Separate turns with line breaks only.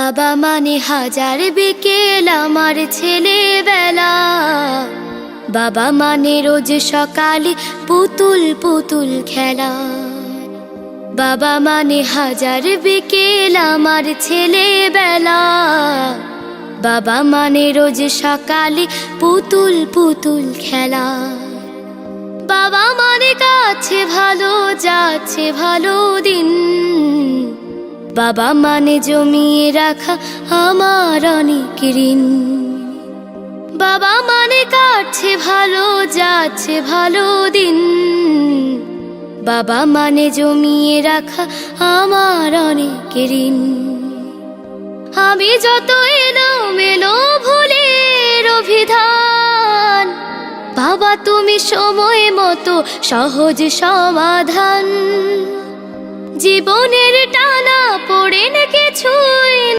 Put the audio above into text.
বাবা মানে হাজার বিকেল আমার ছেলেবেলা। বাবা মানে রোজ সকালে পুতুল পুতুল খেলা। বাবা মানে হাজার বিকেল আমার ছেলেবেলা। বাবা মানে রোজ সকালে পুতুল পুতুল খেলা। বাবা মানে কাছে ভালো যাচ্ছে ভালো দিন। বাবা মানে জমিয়ে রাখা আমার অনেক ঋণ। বাবা মানে কাটছে ভালো যাচ্ছে ভালো দিন। বাবা মানে জমিয়ে রাখা আমার অনেক ঋণ। আমি যত এলোমেলো ভুলের অভিধান, বাবা তুমি সময় মতো সহজ সমাধান। জীবনের টানা পড়ে না কিছুই